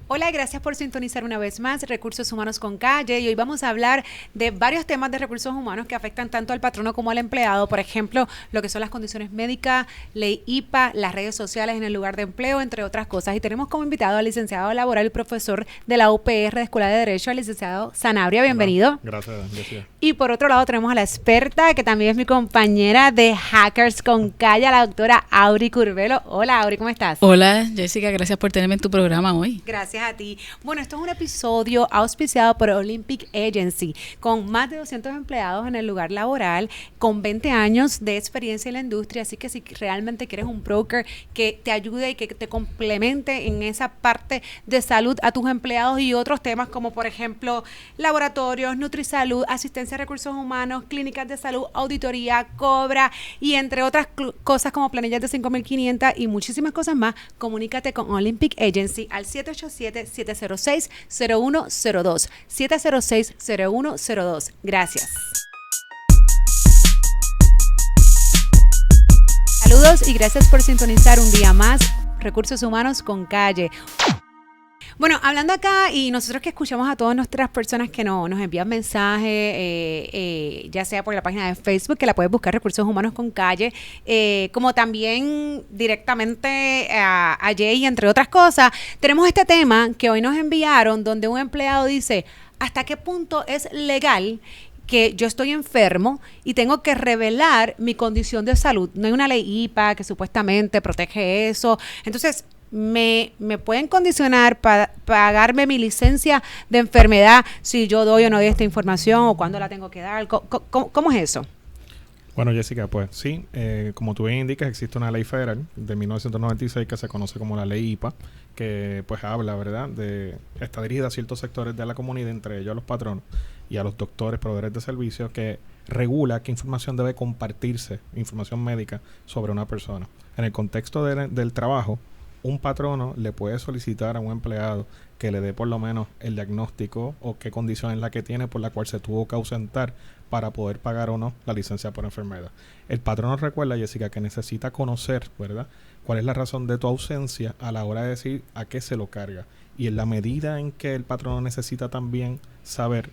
Hola y gracias por sintonizar una vez más Recursos Humanos con Calle, y hoy vamos a hablar de varios temas de recursos humanos que afectan tanto al patrono como al empleado. Por ejemplo, lo que son las condiciones médicas, ley IPA, las redes sociales en el lugar de empleo, entre otras cosas. Y tenemos como invitado al licenciado laboral y profesor de la UPR de Escuela de Derecho, al licenciado Sanabria. Bienvenido. Hola. Gracias, Jessica. Y por otro lado tenemos a la experta, que también es mi compañera de Hackers con Calle, la doctora Auri Curvelo. Hola, Auri, ¿cómo estás? Hola, Jessica, gracias por tenerme en tu programa hoy. Gracias a ti. Bueno, esto es un episodio auspiciado por Olympic Agency, con más de 200 empleados en el lugar laboral, con 20 años de experiencia en la industria. Así que si realmente quieres un broker que te ayude y que te complemente en esa parte de salud a tus empleados y otros temas como, por ejemplo, laboratorios, NutriSalud, asistencia a recursos humanos, clínicas de salud, auditoría, cobra y entre otras cosas como planillas de 5.500 y muchísimas cosas más, comunícate con Olympic Agency al 787-706-0102. 706-0102. Gracias. Saludos y gracias por sintonizar un día más Recursos Humanos con Calle. Bueno, hablando acá, y nosotros que escuchamos a todas nuestras personas que nos envían mensajes, ya sea por la página de Facebook, que la puedes buscar Recursos Humanos con Calle, como también directamente a Jay, entre otras cosas, tenemos este tema que hoy nos enviaron, donde un empleado dice, ¿hasta qué punto es legal que yo estoy enfermo y tengo que revelar mi condición de salud? No hay una ley IPA que supuestamente protege eso. Entonces, me pueden condicionar para pagarme mi licencia de enfermedad si yo doy o no doy esta información, o cuándo la tengo que dar. ¿Cómo es eso? Bueno, Jessica, pues sí, como tú bien indicas, existe una ley federal de 1996 que se conoce como la ley IPA, que pues habla, ¿verdad?, está dirigida a ciertos sectores de la comunidad, entre ellos a los patronos y a los doctores, proveedores de servicios, que regula qué información debe compartirse, información médica, sobre una persona. En el contexto del trabajo, un patrono le puede solicitar a un empleado que le dé por lo menos el diagnóstico o qué condición es la que tiene por la cual se tuvo que ausentar para poder pagar o no la licencia por enfermedad. El patrono recuerda, Jessica, que necesita conocer, ¿verdad?, cuál es la razón de tu ausencia a la hora de decir a qué se lo carga. Y en la medida en que el patrono necesita también saber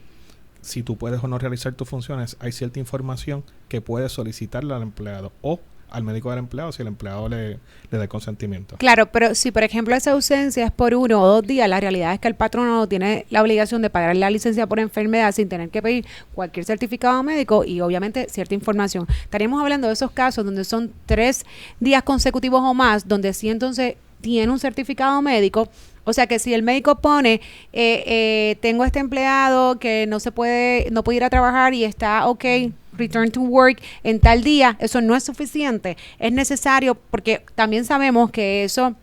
si tú puedes o no realizar tus funciones, hay cierta información que puedes solicitarle al empleado o al médico del empleado si el empleado le da el consentimiento. Claro, pero si por ejemplo esa ausencia es por 1 o 2 días, la realidad es que el patrono tiene la obligación de pagar la licencia por enfermedad sin tener que pedir cualquier certificado médico y obviamente cierta información. Estaríamos hablando de esos casos donde son 3 días consecutivos o más, donde sí entonces tiene un certificado médico. O sea que si el médico pone, tengo este empleado que no puede ir a trabajar y está ok, return to work en tal día, eso no es suficiente. Es necesario, porque también sabemos que eso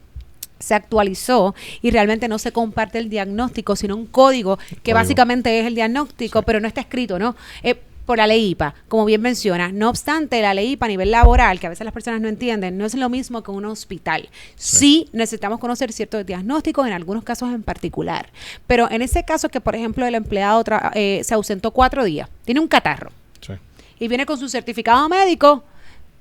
se actualizó y realmente no se comparte el diagnóstico, sino un código que básicamente es el diagnóstico, sí, pero no está escrito, ¿no? Por la ley IPA, como bien menciona. No obstante, la ley IPA a nivel laboral, que a veces las personas no entienden, no es lo mismo que un hospital. Sí necesitamos conocer ciertos diagnósticos, en algunos casos en particular. Pero en ese caso que, por ejemplo, el empleado se ausentó 4 días, tiene un catarro, sí, y viene con su certificado médico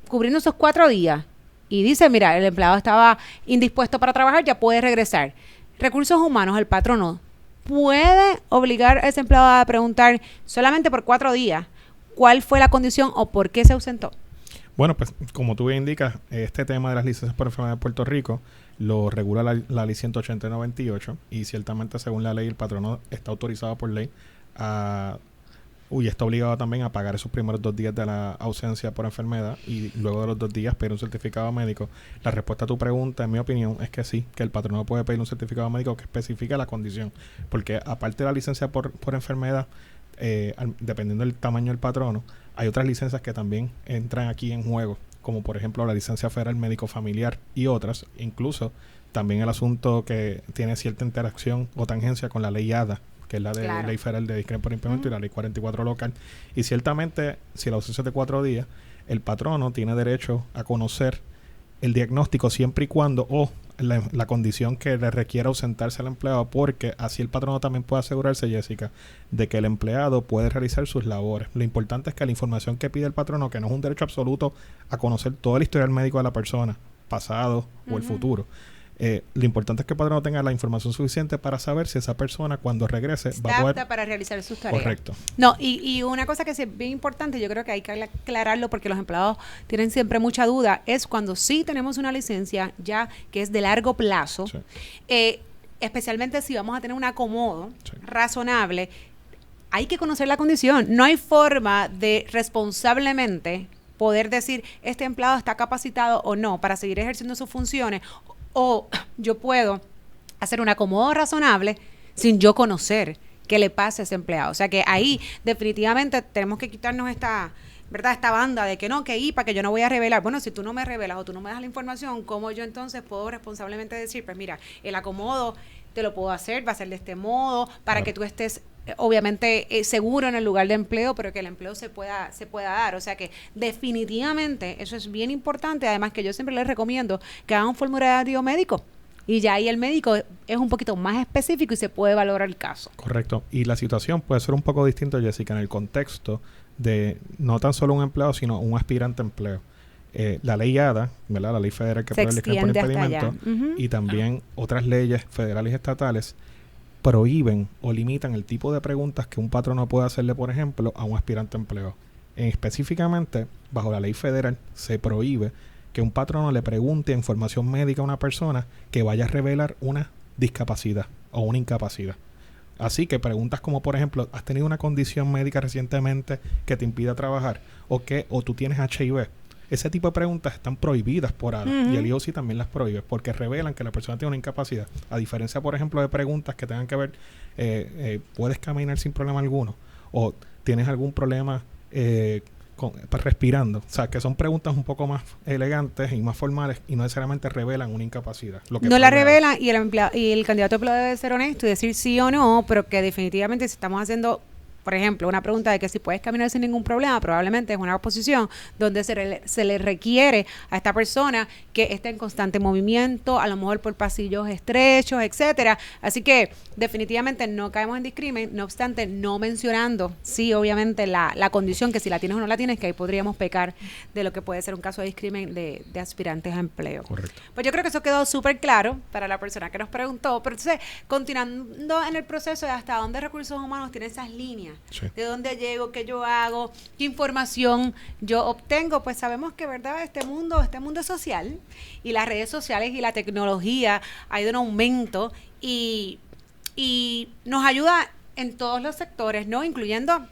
cubriendo esos 4 días y dice, mira, el empleado estaba indispuesto para trabajar, ya puede regresar. Recursos Humanos, el patrono, puede obligar a ese empleado a preguntar solamente por 4 días cuál fue la condición o por qué se ausentó. Bueno, pues como tú bien indicas, este tema de las licencias por enfermedad de Puerto Rico lo regula la ley 180 y 98 y ciertamente según la ley el patrono está autorizado por ley está obligado también a pagar esos primeros 2 días de la ausencia por enfermedad y luego de los 2 días pedir un certificado médico. La respuesta a tu pregunta, en mi opinión, es que sí, que el patrono puede pedir un certificado médico que especifique la condición, porque aparte de la licencia por enfermedad, dependiendo del tamaño del patrono, hay otras licencias que también entran aquí en juego, como por ejemplo la licencia federal médico familiar y otras, incluso también el asunto que tiene cierta interacción o tangencia con la ley ADA, que es la de Ley Federal de Discriminación por Impedimento y la Ley 44 local. Y ciertamente, si la ausencia es de 4 días, el patrono tiene derecho a conocer el diagnóstico siempre y cuando la condición que le requiera ausentarse al empleado, porque así el patrono también puede asegurarse, Jessica, de que el empleado puede realizar sus labores. Lo importante es que la información que pide el patrono, que no es un derecho absoluto a conocer todo el historial médico de la persona, pasado o el futuro, Lo importante es que el patrono tenga la información suficiente para saber si esa persona cuando regrese está va a poder... apta para realizar sus tareas. Correcto. No, y una cosa que es bien importante, yo creo que hay que aclararlo porque los empleados tienen siempre mucha duda, es cuando sí tenemos una licencia ya que es de largo plazo, especialmente si vamos a tener un acomodo razonable, hay que conocer la condición. No hay forma de responsablemente poder decir este empleado está capacitado o no para seguir ejerciendo sus funciones, o yo puedo hacer un acomodo razonable sin yo conocer qué le pasa a ese empleado. O sea que ahí definitivamente tenemos que quitarnos esta banda de que no, que IPA, que yo no voy a revelar. Bueno, si tú no me revelas o tú no me das la información, ¿cómo yo entonces puedo responsablemente decir, pues mira, el acomodo te lo puedo hacer, va a ser de este modo, para que tú estés obviamente seguro en el lugar de empleo, pero que el empleo se pueda dar. O sea que definitivamente eso es bien importante. Además que yo siempre les recomiendo que hagan un formulario médico y ya ahí el médico es un poquito más específico y se puede valorar el caso. Correcto. Y la situación puede ser un poco distinta, Jessica, en el contexto de no tan solo un empleado, sino un aspirante a empleo. La ley ADA, ¿verdad? La ley federal que prohíbe el discrimen por impedimento, y también otras leyes federales y estatales prohíben o limitan el tipo de preguntas que un patrono puede hacerle, por ejemplo, a un aspirante a empleo. Específicamente, bajo la ley federal, se prohíbe que un patrono le pregunte información médica a una persona que vaya a revelar una discapacidad o una incapacidad. Así que preguntas como, por ejemplo, ¿has tenido una condición médica recientemente que te impida trabajar? O tú tienes HIV. Ese tipo de preguntas están prohibidas por ADA, y el IOC también las prohíbe porque revelan que la persona tiene una incapacidad. A diferencia, por ejemplo, de preguntas que tengan que ver, ¿puedes caminar sin problema alguno? O ¿tienes algún problema respirando? O sea, que son preguntas un poco más elegantes y más formales y no necesariamente revelan una incapacidad. No la revelan y el candidato a empleo debe ser honesto y decir sí o no, pero que definitivamente si estamos haciendo, por ejemplo, una pregunta de que si puedes caminar sin ningún problema, probablemente es una posición donde se le requiere a esta persona que esté en constante movimiento, a lo mejor por pasillos estrechos, etcétera. Así que definitivamente no caemos en discrimen, no obstante, no mencionando, sí, obviamente la condición, que si la tienes o no la tienes, que ahí podríamos pecar de lo que puede ser un caso de discrimen de aspirantes a empleo. Correcto. Pues yo creo que eso quedó súper claro para la persona que nos preguntó, pero entonces, continuando en el proceso de hasta dónde Recursos Humanos tiene esas líneas, de dónde llego, qué yo hago, qué información yo obtengo, pues sabemos que, ¿verdad?, este mundo es social y las redes sociales y la tecnología ha ido en aumento y nos ayuda en todos los sectores, ¿no?, incluyendo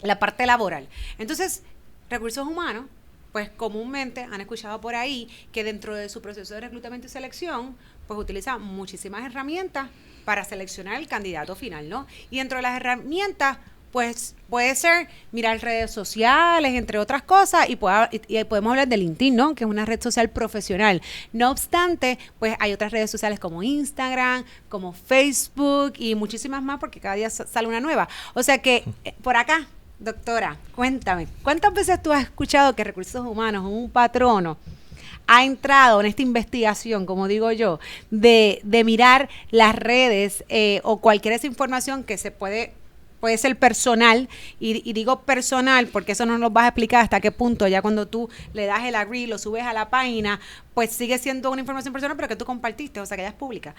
la parte laboral. Entonces, Recursos Humanos, pues comúnmente han escuchado por ahí que dentro de su proceso de reclutamiento y selección, pues utiliza muchísimas herramientas para seleccionar el candidato final, ¿no? Y dentro de las herramientas, pues puede ser mirar redes sociales, entre otras cosas, y podemos hablar de LinkedIn, ¿no?, que es una red social profesional. No obstante, pues hay otras redes sociales como Instagram, como Facebook y muchísimas más, porque cada día sale una nueva. O sea que por acá, doctora, cuéntame, ¿cuántas veces tú has escuchado que Recursos Humanos, un patrono, ha entrado en esta investigación, como digo yo, de mirar las redes o cualquier esa información que puede ser personal, y digo personal porque eso no nos vas a explicar hasta qué punto, ya cuando tú le das el agree, lo subes a la página, pues sigue siendo una información personal, pero que tú compartiste, o sea, que ya es pública.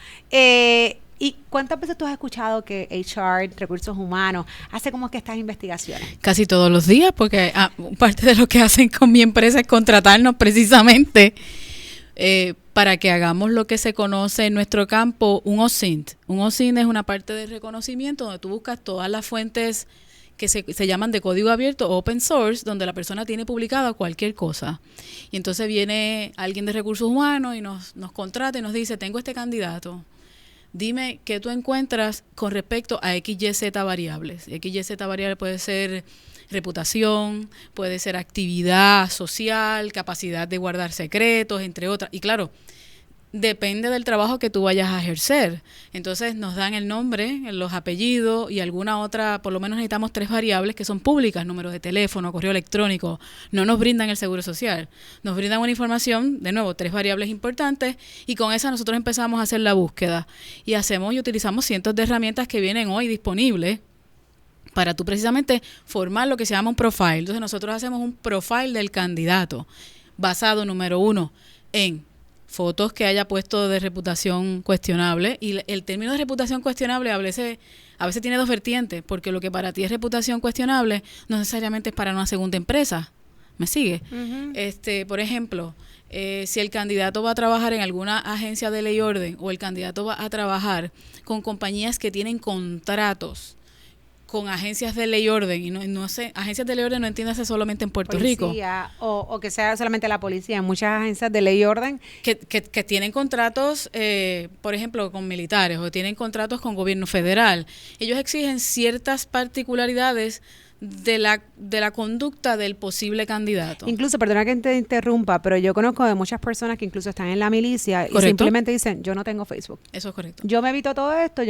¿Y cuántas veces tú has escuchado que HR, Recursos Humanos, hace como que estas investigaciones? Casi todos los días, porque parte de lo que hacen con mi empresa es contratarnos precisamente para que hagamos lo que se conoce en nuestro campo, un OSINT. Un OSINT es una parte de reconocimiento donde tú buscas todas las fuentes que se llaman de código abierto, open source, donde la persona tiene publicada cualquier cosa. Y entonces viene alguien de Recursos Humanos y nos contrata y nos dice, tengo este candidato, dime qué tú encuentras con respecto a XYZ variables. XYZ variable puede ser reputación, puede ser actividad social, capacidad de guardar secretos, entre otras. Y claro, depende del trabajo que tú vayas a ejercer. Entonces nos dan el nombre, los apellidos y alguna otra, por lo menos necesitamos 3 variables que son públicas, número de teléfono, correo electrónico. No nos brindan el seguro social. Nos brindan una información, de nuevo, 3 variables importantes, y con esa nosotros empezamos a hacer la búsqueda. Y utilizamos cientos de herramientas que vienen hoy disponibles para tú precisamente formar lo que se llama un profile. Entonces nosotros hacemos un profile del candidato basado, número 1, en fotos que haya puesto de reputación cuestionable. Y el término de reputación cuestionable a veces tiene dos vertientes, porque lo que para ti es reputación cuestionable no necesariamente es para una segunda empresa. ¿Me sigue? Uh-huh. Por ejemplo, si el candidato va a trabajar en alguna agencia de ley y orden, o el candidato va a trabajar con compañías que tienen contratos con agencias de ley y orden, y no sé, agencias de ley y orden no entiéndase solamente en Puerto Rico. O que sea solamente la policía, muchas agencias de ley y orden. Que tienen contratos, por ejemplo, con militares, o tienen contratos con gobierno federal. Ellos exigen ciertas particularidades de la conducta del posible candidato. Incluso, perdona que te interrumpa, pero yo conozco de muchas personas que incluso están en la milicia. ¿Correcto? Y simplemente dicen, yo no tengo Facebook. Eso es correcto. Yo me evito todo esto,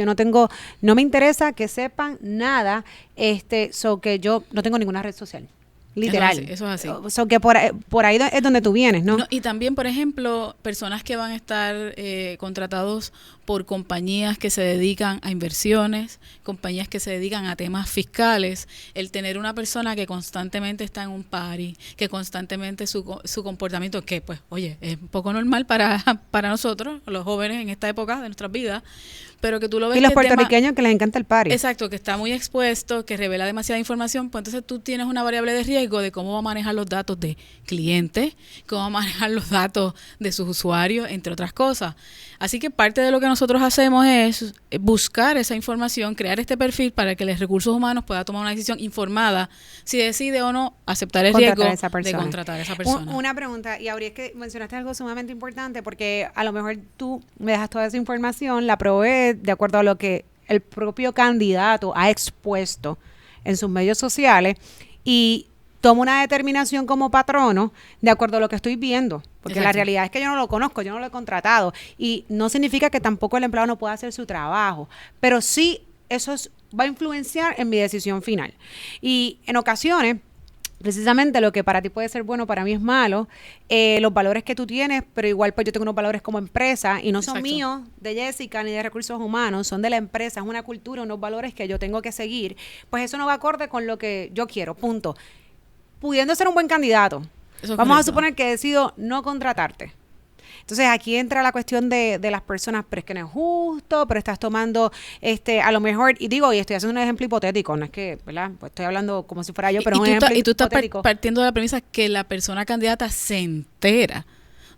no me interesa que sepan nada, que yo no tengo ninguna red social. Literal. Eso es así. So que por ahí es donde tú vienes, ¿no? Y también, por ejemplo, personas que van a estar contratados por compañías que se dedican a inversiones, compañías que se dedican a temas fiscales. El tener una persona que constantemente está en un party, que constantemente su comportamiento, que pues, oye, es un poco normal para nosotros, los jóvenes en esta época de nuestras vidas, pero que tú lo ves. Y los puertorriqueños que les encanta el party. Exacto, que está muy expuesto, que revela demasiada información, pues entonces tú tienes una variable de riesgo de cómo va a manejar los datos de clientes, cómo va a manejar los datos de sus usuarios, entre otras cosas. Así que parte de lo que nosotros hacemos es buscar esa información, crear este perfil para que los recursos humanos puedan tomar una decisión informada si decide o no aceptar el riesgo de contratar a esa persona. Una pregunta, y Auri, es que mencionaste algo sumamente importante, porque a lo mejor tú me dejas toda esa información, la provees de acuerdo a lo que el propio candidato ha expuesto en sus medios sociales, y tomo una determinación como patrono de acuerdo a lo que estoy viendo, porque la realidad es que yo no lo conozco, yo no lo he contratado, y no significa que tampoco el empleado no pueda hacer su trabajo, pero sí eso va a influenciar en mi decisión final. Y en ocasiones, precisamente lo que para ti puede ser bueno, para mí es malo, los valores que tú tienes, pero igual pues yo tengo unos valores como empresa, y no son míos, de Jessica, ni de recursos humanos, son de la empresa, es una cultura, unos valores que yo tengo que seguir, pues eso no va acorde con lo que yo quiero, punto. Pudiendo ser un buen candidato, vamos a suponer que decido no contratarte. Entonces aquí entra la cuestión de las personas, pero es que no es justo, pero estás tomando, a lo mejor, y estoy haciendo un ejemplo hipotético, no es que, ¿verdad? Pues estoy hablando como si fuera yo, pero es un ejemplo hipotético. Y tú estás partiendo de la premisa que la persona candidata se entera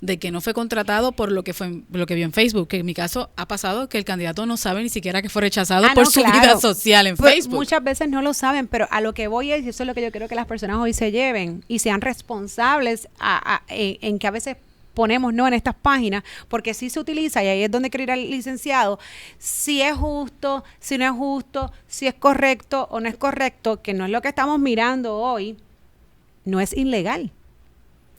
de que no fue contratado por lo que vio en Facebook, que en mi caso ha pasado que el candidato no sabe ni siquiera que fue rechazado por su vida social en Facebook. Muchas veces no lo saben, pero a lo que voy es, y eso es lo que yo quiero que las personas hoy se lleven y sean responsables en que a veces ponemos no en estas páginas, porque sí se utiliza, y ahí es donde quiere ir al licenciado, si es justo, si no es justo, si es correcto o no es correcto, que no es lo que estamos mirando hoy, no es ilegal.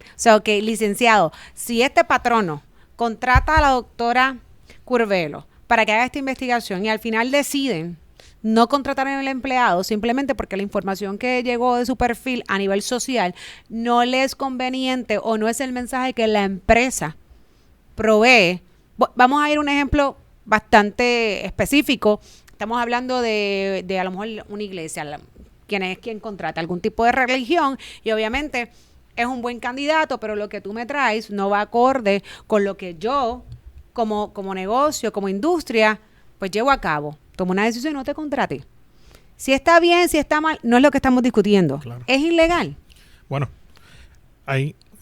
O sea, que licenciado, si este patrono contrata a la doctora Curvelo para que haga esta investigación y al final deciden no contratar al empleado simplemente porque la información que llegó de su perfil a nivel social no le es conveniente o no es el mensaje que la empresa provee. Vamos a ir a un ejemplo bastante específico. Estamos hablando de a lo mejor una iglesia, quien contrata algún tipo de religión, y obviamente es un buen candidato, pero lo que tú me traes no va acorde con lo que yo, como negocio, como industria, pues llevo a cabo. Tomo una decisión y no te contrate. Si está bien, si está mal, no es lo que estamos discutiendo. Claro. Es ilegal. Bueno,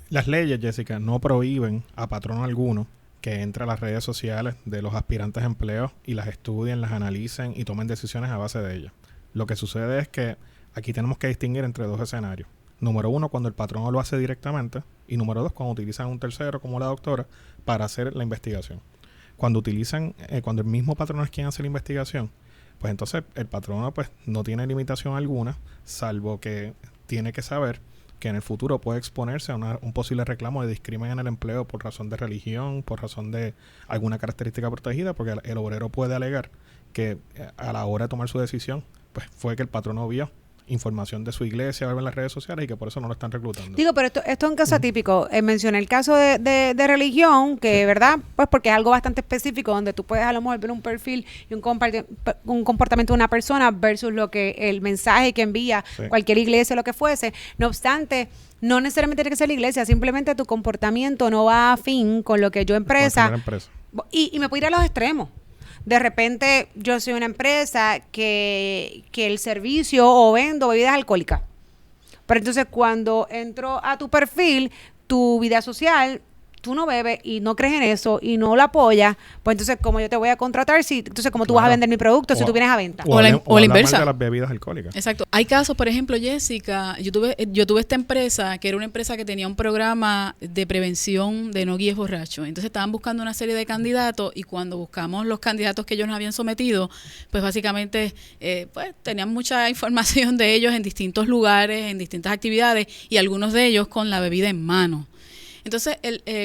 las leyes, Jessica, no prohíben a patrono alguno que entre a las redes sociales de los aspirantes a empleos y las estudien, las analicen y tomen decisiones a base de ellas. Lo que sucede es que aquí tenemos que distinguir entre dos escenarios. Número uno, cuando el patrono lo hace directamente, y número dos, cuando utilizan un tercero como la doctora para hacer la investigación. Cuando el mismo patrono es quien hace la investigación, pues entonces el patrono pues no tiene limitación alguna, salvo que tiene que saber que en el futuro puede exponerse a un posible reclamo de discriminación en el empleo por razón de religión, por razón de alguna característica protegida, porque el obrero puede alegar que a la hora de tomar su decisión, pues fue que el patrono vio información de su iglesia o en las redes sociales y que por eso no lo están reclutando. Digo, pero esto es un caso atípico. Mencioné el caso de religión, que, ¿verdad? Pues porque es algo bastante específico, donde tú puedes a lo mejor ver un perfil y un comportamiento de una persona versus lo que el mensaje que envía cualquier iglesia o lo que fuese. No obstante, no necesariamente tiene que ser la iglesia, simplemente tu comportamiento no va afín con lo que yo empresa. Y me puedo ir a los extremos. De repente yo soy una empresa que el servicio o vendo bebidas alcohólicas. Pero entonces cuando entro a tu perfil, tu vida social, tú no bebes y no crees en eso y no lo apoyas, pues entonces ¿cómo yo te voy a contratar? Entonces ¿cómo tú vas a vender mi producto si tú vienes a venta? O la inversa. De las bebidas alcohólicas. Exacto. Hay casos, por ejemplo, Jessica, yo tuve esta empresa que era una empresa que tenía un programa de prevención de no guíes borrachos. Entonces estaban buscando una serie de candidatos y cuando buscamos los candidatos que ellos nos habían sometido, pues básicamente pues tenían mucha información de ellos en distintos lugares, en distintas actividades y algunos de ellos con la bebida en mano. Entonces,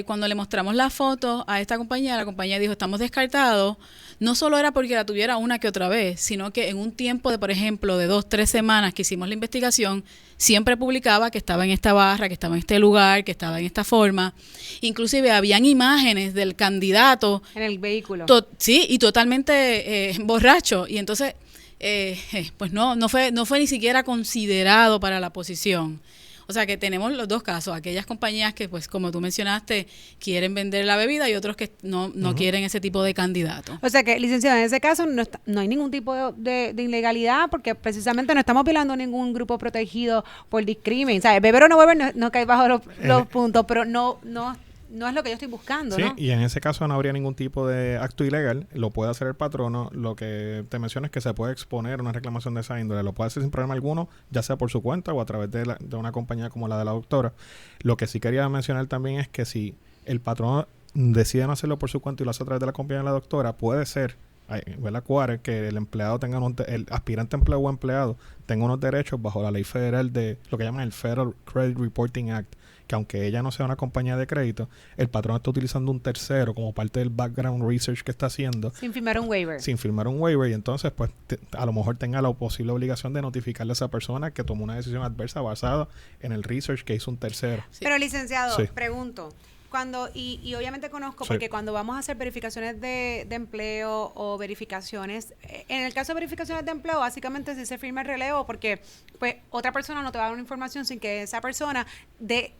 cuando le mostramos la foto a esta compañía, la compañía dijo, estamos descartados. No solo era porque la tuviera una que otra vez, sino que en un tiempo de, por ejemplo, de 2-3 semanas que hicimos la investigación, siempre publicaba que estaba en esta barra, que estaba en este lugar, que estaba en esta forma. Inclusive habían imágenes del candidato. En el vehículo. Sí, y totalmente borracho. Y entonces, pues no fue ni siquiera considerado para la posición. O sea que tenemos los dos casos, aquellas compañías que, pues como tú mencionaste, quieren vender la bebida y otros que no quieren ese tipo de candidato. O sea que, licenciado, en ese caso no hay ningún tipo de ilegalidad porque precisamente no estamos violando ningún grupo protegido por discrimen. O sea, beber o no beber no cae bajo los puntos, pero no es lo que yo estoy buscando, sí, ¿no? Y en ese caso no habría ningún tipo de acto ilegal, lo puede hacer el patrono. Lo que te menciono es que se puede exponer una reclamación de esa índole, lo puede hacer sin problema alguno, ya sea por su cuenta o a través de una compañía como la de la doctora. Lo que sí quería mencionar también es que si el patrono decide no hacerlo por su cuenta y lo hace a través de la compañía de la doctora, puede ser, ¿verdad? Que el empleado tenga el aspirante empleado o empleado tenga unos derechos bajo la ley federal de lo que llaman el Federal Credit Reporting Act, que aunque ella no sea una compañía de crédito, el patrón está utilizando un tercero como parte del background research que está haciendo. Sin firmar un waiver. Sin firmar un waiver, y entonces pues a lo mejor tenga la posible obligación de notificarle a esa persona que tomó una decisión adversa basada en el research que hizo un tercero. Sí. Pero licenciado, pregunto, y obviamente conozco porque cuando vamos a hacer verificaciones de empleo o verificaciones, en el caso de verificaciones de empleo básicamente sí se firma el relevo porque pues otra persona no te va a dar una información sin que esa persona dé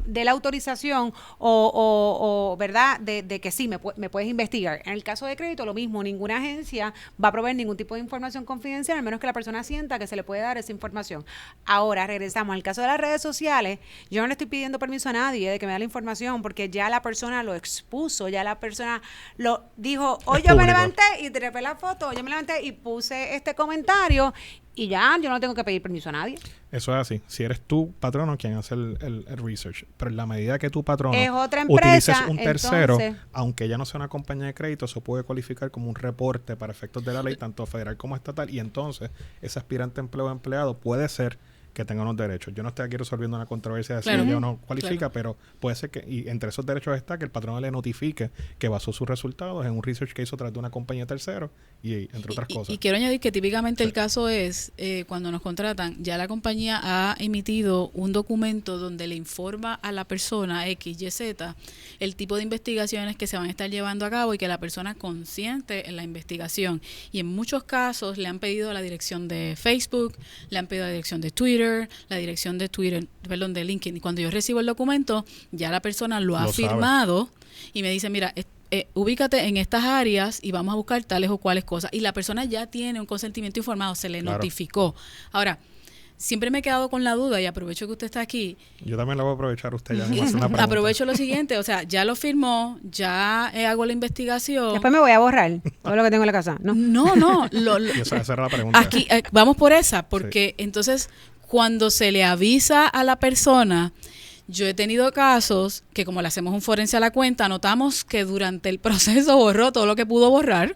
la autorización o verdad de que sí me puedes investigar. En el caso de crédito lo mismo, ninguna agencia va a proveer ningún tipo de información confidencial al menos que la persona sienta que se le puede dar esa información. Ahora regresamos al caso de las redes sociales. Yo no le estoy pidiendo permiso a nadie de que me dé la información porque ya la persona lo expuso, ya la persona lo dijo, hoy yo me levanté y trepé la foto, yo me levanté y puse este comentario y ya yo no tengo que pedir permiso a nadie. Eso es así. Si eres tú, patrono, quien hace el research. Pero en la medida que tu patrono es otra empresa, utilices un tercero, aunque ya no sea una compañía de crédito, eso puede cualificar como un reporte para efectos de la ley, tanto federal como estatal, y entonces ese aspirante empleo o empleado puede ser que tenga unos derechos. Yo no estoy aquí resolviendo una controversia de si ella o no cualifica, pero puede ser que, y entre esos derechos está que el patrono le notifique que basó sus resultados en un research que hizo a través de una compañía tercero y entre otras cosas. Y quiero añadir que típicamente el caso es, cuando nos contratan, ya la compañía ha emitido un documento donde le informa a la persona X, Y, Z, el tipo de investigaciones que se van a estar llevando a cabo y que la persona consiente en la investigación. Y en muchos casos le han pedido la dirección de Facebook, le han pedido la dirección de Twitter, la dirección de de LinkedIn. Y cuando yo recibo el documento, ya la persona lo ha firmado y me dice, mira, ubícate en estas áreas y vamos a buscar tales o cuales cosas. Y la persona ya tiene un consentimiento informado, se le notificó. Ahora, siempre me he quedado con la duda y aprovecho que usted está aquí. Yo también la voy a aprovechar, usted ya me hace una pregunta. Aprovecho lo siguiente, o sea, ya lo firmó, ya hago la investigación. Después me voy a borrar todo lo que tengo en la casa. No. Esa era la pregunta. Aquí, vamos por esa, porque entonces cuando se le avisa a la persona, yo he tenido casos que como le hacemos un forense a la cuenta, notamos que durante el proceso borró todo lo que pudo borrar,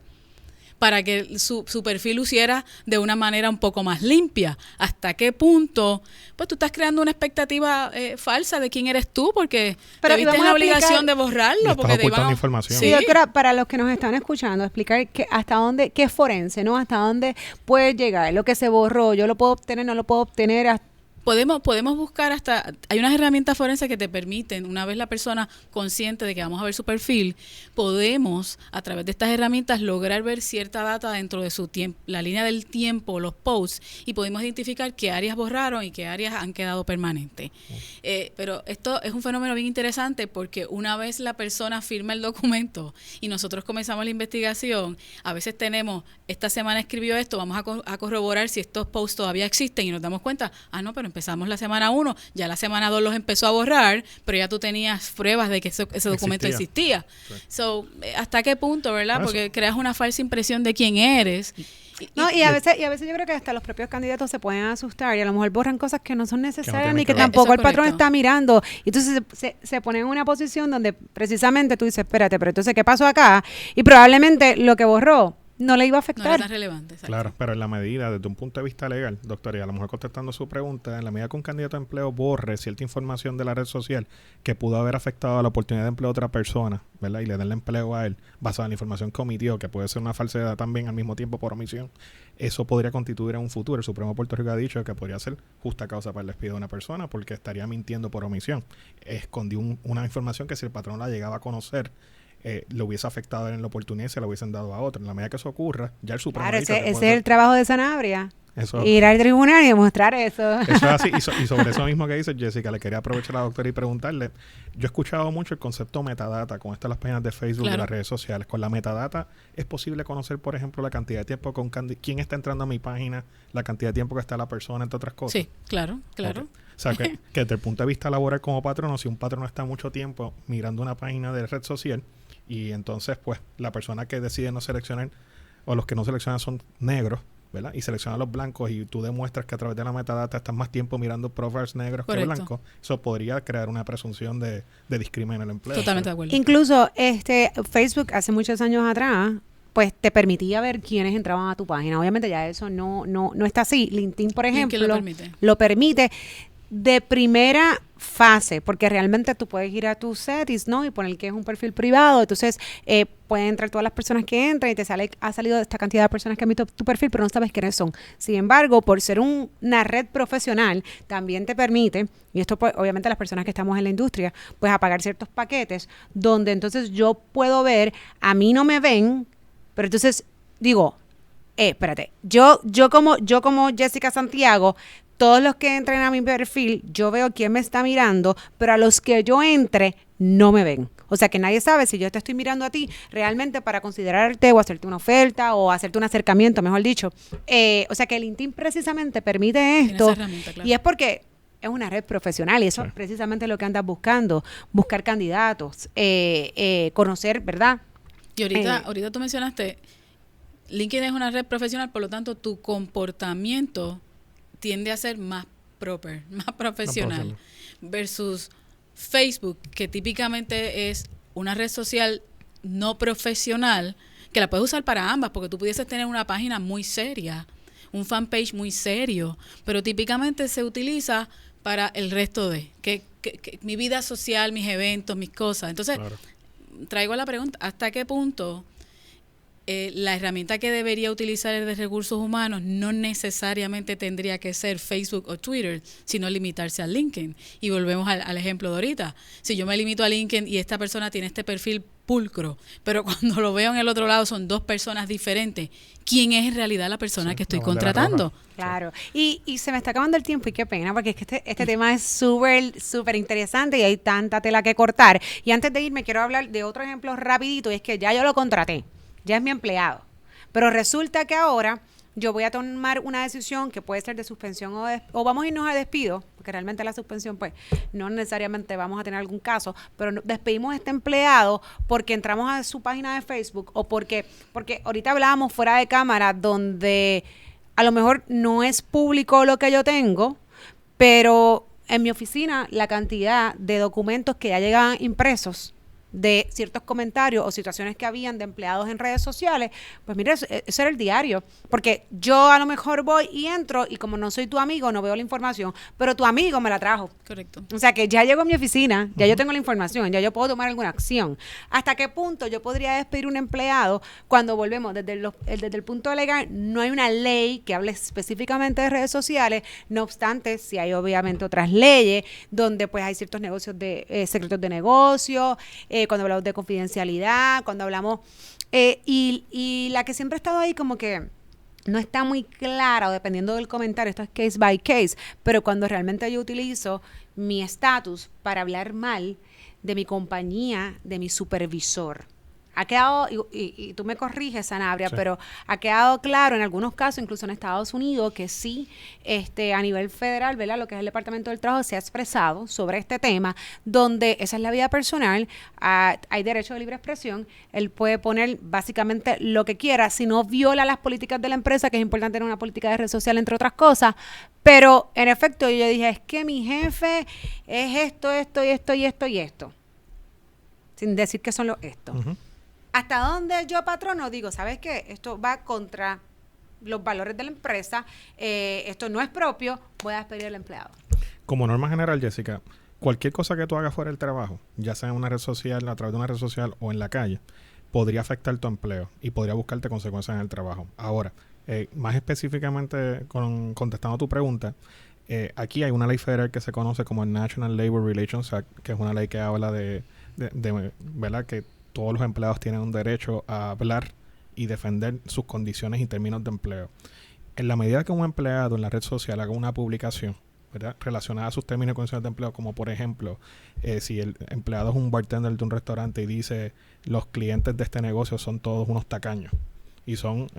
para que su perfil luciera de una manera un poco más limpia. ¿Hasta qué punto? Pues tú estás creando una expectativa falsa de quién eres tú, porque pero te viste en la obligación de borrarlo. Porque te iban información. Sí, doctora, para los que nos están escuchando, explicar hasta dónde, qué es forense, ¿no? Hasta dónde puede llegar, lo que se borró, yo lo puedo obtener, no lo puedo obtener. Podemos buscar hay unas herramientas forenses que te permiten, una vez la persona consciente de que vamos a ver su perfil, podemos a través de estas herramientas lograr ver cierta data dentro de su tiempo, la línea del tiempo, los posts, y podemos identificar qué áreas borraron y qué áreas han quedado permanentes. Pero esto es un fenómeno bien interesante porque una vez la persona firma el documento y nosotros comenzamos la investigación, a veces tenemos, esta semana escribió esto, vamos a corroborar si estos posts todavía existen y nos damos cuenta, no, pero empezamos la semana 1, ya la semana 2 los empezó a borrar, pero ya tú tenías pruebas de que ese documento existía. Sí. So, ¿hasta qué punto, verdad? Porque creas una falsa impresión de quién eres. Y a veces yo creo que hasta los propios candidatos se pueden asustar y a lo mejor borran cosas que no son necesarias ni que tampoco el patrón está mirando. Y entonces se ponen en una posición donde precisamente tú dices, espérate, pero entonces, ¿qué pasó acá? Y probablemente lo que borró no le iba a afectar. No era tan relevante. Exacto. Claro, pero en la medida, desde un punto de vista legal, doctora, y a lo mejor contestando su pregunta, en la medida que un candidato a empleo borre cierta información de la red social que pudo haber afectado a la oportunidad de empleo de otra persona, ¿verdad? Y le den el empleo a él, basado en la información que omitió, que puede ser una falsedad también al mismo tiempo por omisión, eso podría constituir en un futuro. El Supremo de Puerto Rico ha dicho que podría ser justa causa para el despido de una persona porque estaría mintiendo por omisión. Escondió una información que si el patrón la llegaba a conocer, lo hubiese afectado en la oportunidad y se la hubiesen dado a otro. En la medida que eso ocurra, ya el Supremo ese es el trabajo de Sanabria. Eso, ir al tribunal y demostrar eso. Eso es así. Y sobre eso mismo que dice Jessica, le quería aprovechar a la doctora y preguntarle. Yo he escuchado mucho el concepto metadata con estas las páginas de Facebook y las redes sociales. Con la metadata es posible conocer, por ejemplo, la cantidad de tiempo con quién está entrando a mi página, la cantidad de tiempo que está la persona, entre otras cosas. Sí, claro. Okay. O sea, que desde el punto de vista laboral como patrono, si un patrono está mucho tiempo mirando una página de red social y entonces, pues, la persona que decide no seleccionar o los que no seleccionan son negros, ¿verdad? Y seleccionan los blancos y tú demuestras que a través de la metadata estás más tiempo mirando profiles negros que blancos, eso podría crear una presunción de discriminación en el empleo. Totalmente de acuerdo. Incluso Facebook hace muchos años atrás pues te permitía ver quiénes entraban a tu página. Obviamente ya eso no está así. LinkedIn, por ejemplo, lo permite de primera fase, porque realmente tú puedes ir a tus settings, ¿no? Y poner que es un perfil privado, entonces pueden entrar todas las personas que entran y te ha salido esta cantidad de personas que han visto tu perfil, pero no sabes quiénes son. Sin embargo, por ser una red profesional, también te permite, y esto pues, obviamente las personas que estamos en la industria, pues apagar ciertos paquetes, donde entonces yo puedo ver, a mí no me ven, pero entonces digo, espérate, yo como Jessica Santiago, todos los que entren a mi perfil, yo veo quién me está mirando, pero a los que yo entre, no me ven. O sea, que nadie sabe si yo te estoy mirando a ti realmente para considerarte o hacerte una oferta o hacerte un acercamiento, mejor dicho. O sea, que el LinkedIn precisamente permite esto. Claro. Y es porque es una red profesional y eso es precisamente lo que andas buscando. Buscar candidatos, conocer, ¿verdad? Y ahorita tú mencionaste, LinkedIn es una red profesional, por lo tanto, tu comportamiento tiende a ser más proper, más profesional, versus Facebook, que típicamente es una red social no profesional, que la puedes usar para ambas, porque tú pudieses tener una página muy seria, un fanpage muy serio, pero típicamente se utiliza para el resto de, que mi vida social, mis eventos, mis cosas. Entonces, traigo la pregunta, ¿hasta qué punto la herramienta que debería utilizar el de recursos humanos no necesariamente tendría que ser Facebook o Twitter, sino limitarse a LinkedIn? Y volvemos al ejemplo de ahorita. Si yo me limito a LinkedIn y esta persona tiene este perfil pulcro, pero cuando lo veo en el otro lado son dos personas diferentes, ¿quién es en realidad la persona que estoy contratando? Claro. Y se me está acabando el tiempo y qué pena, porque es que este tema es súper interesante y hay tanta tela que cortar. Y antes de irme quiero hablar de otro ejemplo rapidito, y es que ya yo lo contraté. Ya es mi empleado, pero resulta que ahora yo voy a tomar una decisión que puede ser de suspensión o vamos a irnos a despido, porque realmente la suspensión pues no necesariamente vamos a tener algún caso, pero despedimos a este empleado porque entramos a su página de Facebook o porque ahorita hablábamos fuera de cámara donde a lo mejor no es público lo que yo tengo, pero en mi oficina la cantidad de documentos que ya llegaban impresos de ciertos comentarios o situaciones que habían de empleados en redes sociales, pues mira, eso era el diario. Porque yo a lo mejor voy y entro y como no soy tu amigo, no veo la información, pero tu amigo me la trajo. Correcto. O sea que ya llego a mi oficina, ya yo tengo la información, ya yo puedo tomar alguna acción. ¿Hasta qué punto yo podría despedir un empleado cuando volvemos desde el punto legal? No hay una ley que hable específicamente de redes sociales, no obstante, si hay obviamente otras leyes donde pues hay ciertos negocios de secretos de negocio, cuando hablamos de confidencialidad, cuando hablamos y la que siempre ha estado ahí como que no está muy clara o dependiendo del comentario, esto es case by case, pero cuando realmente yo utilizo mi estatus para hablar mal de mi compañía, de mi supervisor. Ha quedado, y tú me corriges, Sanabria, sí, pero ha quedado claro en algunos casos, incluso en Estados Unidos, que sí, a nivel federal, ¿verdad? Lo que es el Departamento del Trabajo se ha expresado sobre este tema, donde esa es la vida personal, hay derecho de libre expresión, él puede poner básicamente lo que quiera, si no viola las políticas de la empresa, que es importante tener una política de red social, entre otras cosas, pero en efecto yo dije, es que mi jefe es esto, y esto, sin decir que son esto. Uh-huh. Hasta donde yo, patrono, digo, ¿sabes qué? Esto va contra los valores de la empresa, esto no es propio, voy a despedir al empleado. Como norma general, Jessica, cualquier cosa que tú hagas fuera del trabajo, ya sea en una red social, a través de una red social o en la calle, podría afectar tu empleo y podría buscarte consecuencias en el trabajo. Ahora, más específicamente contestando a tu pregunta, aquí hay una ley federal que se conoce como el National Labor Relations Act, que es una ley que habla de ¿verdad? Que todos los empleados tienen un derecho a hablar y defender sus condiciones y términos de empleo. En la medida que un empleado en la red social haga una publicación, ¿verdad?, relacionada a sus términos y condiciones de empleo, como por ejemplo, si el empleado es un bartender de un restaurante y dice los clientes de este negocio son todos unos tacaños y son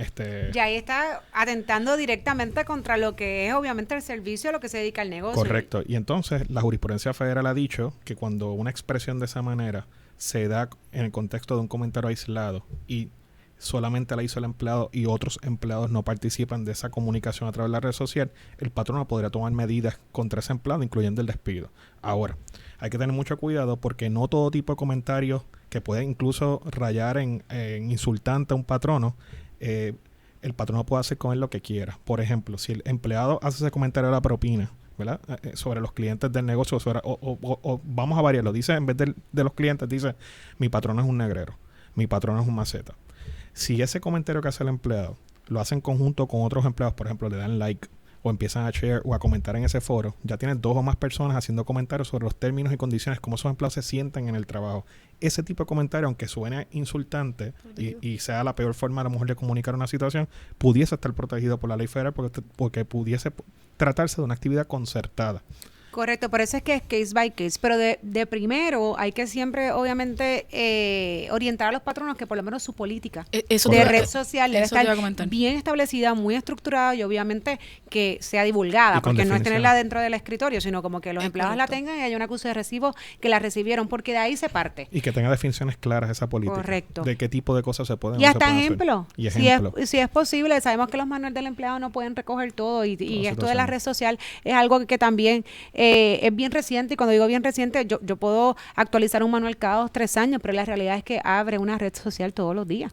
ya ahí está atentando directamente contra lo que es obviamente el servicio a lo que se dedica el negocio. Correcto. Y entonces la jurisprudencia federal ha dicho que cuando una expresión de esa manera se da en el contexto de un comentario aislado y solamente la hizo el empleado y otros empleados no participan de esa comunicación a través de la red social, el patrono podría tomar medidas contra ese empleado, incluyendo el despido. Ahora, hay que tener mucho cuidado porque no todo tipo de comentarios que pueden incluso rayar en insultante a un patrono, el patrono puede hacer con él lo que quiera. Por ejemplo, si el empleado hace ese comentario de la propina, ¿verdad?, sobre los clientes del negocio, o vamos a variarlo, dice, en vez de los clientes, dice, mi patrón es un negrero, mi patrón es un maceta. Si ese comentario que hace el empleado lo hace en conjunto con otros empleados, por ejemplo, le dan like o empiezan a share o a comentar en ese foro, ya tienes 2 o más personas haciendo comentarios sobre los términos y condiciones, cómo esos empleados se sientan en el trabajo. Ese tipo de comentario, aunque suene insultante y sea la peor forma a lo mejor de comunicar una situación, pudiese estar protegido por la ley federal porque pudiese tratarse de una actividad concertada. Correcto, por eso es que es case by case, pero de primero hay que siempre obviamente orientar a los patronos que por lo menos su política de red social debe estar bien establecida, muy estructurada y obviamente que sea divulgada, porque no es tenerla dentro del escritorio, sino como que los empleados la tengan y haya un acuse de recibo que la recibieron, porque de ahí se parte. Y que tenga definiciones claras esa política. Correcto. De qué tipo de cosas se pueden y o hasta se pueden ejemplo, hacer. Si es posible, sabemos que los manuales del empleado no pueden recoger todo y esto de la red social es algo que también es bien reciente, y cuando digo bien reciente, yo puedo actualizar un manual cada 2 o 3 años, pero la realidad es que abre una red social todos los días.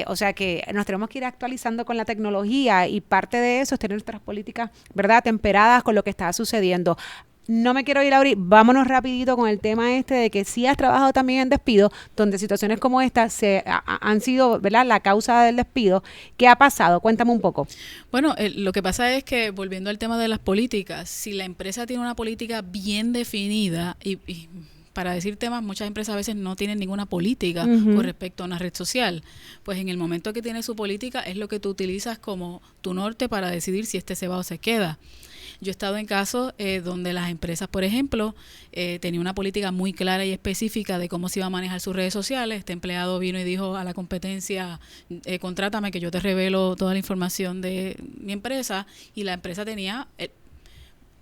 O sea que nos tenemos que ir actualizando con la tecnología y parte de eso es tener nuestras políticas, ¿verdad?, temperadas con lo que está sucediendo. No me quiero ir ahorita, vámonos rapidito con el tema de que sí has trabajado también en despido, donde situaciones como esta han sido, ¿verdad?, la causa del despido. ¿Qué ha pasado? Cuéntame un poco. Bueno, lo que pasa es que, volviendo al tema de las políticas, si la empresa tiene una política bien definida y para decir temas, muchas empresas a veces no tienen ninguna política con respecto a una red social. Pues en el momento que tiene su política es lo que tú utilizas como tu norte para decidir si se va o se queda. Yo he estado en casos donde las empresas, por ejemplo, tenían una política muy clara y específica de cómo se iba a manejar sus redes sociales. Este empleado vino y dijo a la competencia, contrátame que yo te revelo toda la información de mi empresa, y la empresa tenía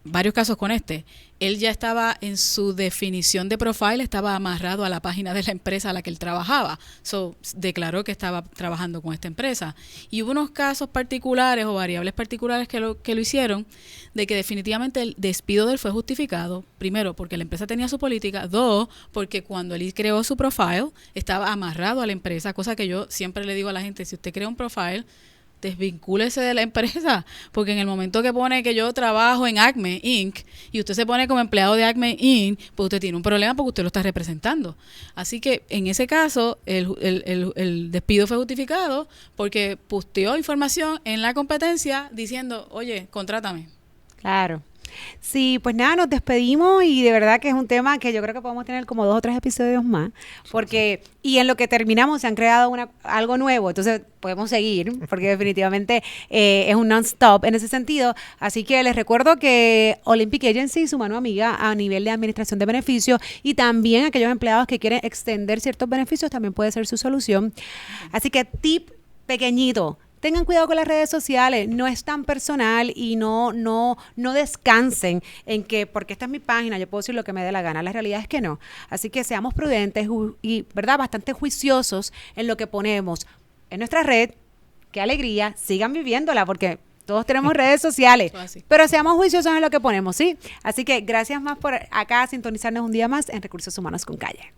varios casos con él ya estaba en su definición de profile, estaba amarrado a la página de la empresa a la que él trabajaba. So, declaró que estaba trabajando con esta empresa. Y hubo unos casos particulares o variables particulares que lo hicieron, de que definitivamente el despido de él fue justificado. Primero, porque la empresa tenía su política. Dos, porque cuando él creó su profile, estaba amarrado a la empresa, cosa que yo siempre le digo a la gente, si usted crea un profile, desvincúlese de la empresa, porque en el momento que pone que yo trabajo en Acme Inc. y usted se pone como empleado de Acme Inc., pues usted tiene un problema porque usted lo está representando. Así que en ese caso el despido fue justificado porque posteó información en la competencia diciendo, oye, contrátame. Claro. Sí, pues nada, nos despedimos y de verdad que es un tema que yo creo que podemos tener como 2 o 3 episodios más, porque, y en lo que terminamos se han creado algo nuevo, entonces podemos seguir, porque definitivamente es un non-stop en ese sentido. Así que les recuerdo que Olympic Agency, su mano amiga a nivel de administración de beneficios, y también aquellos empleados que quieren extender ciertos beneficios, también puede ser su solución. Así que tip pequeñito: tengan cuidado con las redes sociales, no es tan personal y no descansen en que porque esta es mi página, yo puedo decir lo que me dé la gana. La realidad es que no. Así que seamos prudentes y, ¿verdad?, bastante juiciosos en lo que ponemos en nuestra red. Qué alegría, sigan viviéndola porque todos tenemos redes sociales, pero seamos juiciosos en lo que ponemos, ¿sí? Así que gracias más por acá sintonizarnos un día más en Recursos Humanos con Calle.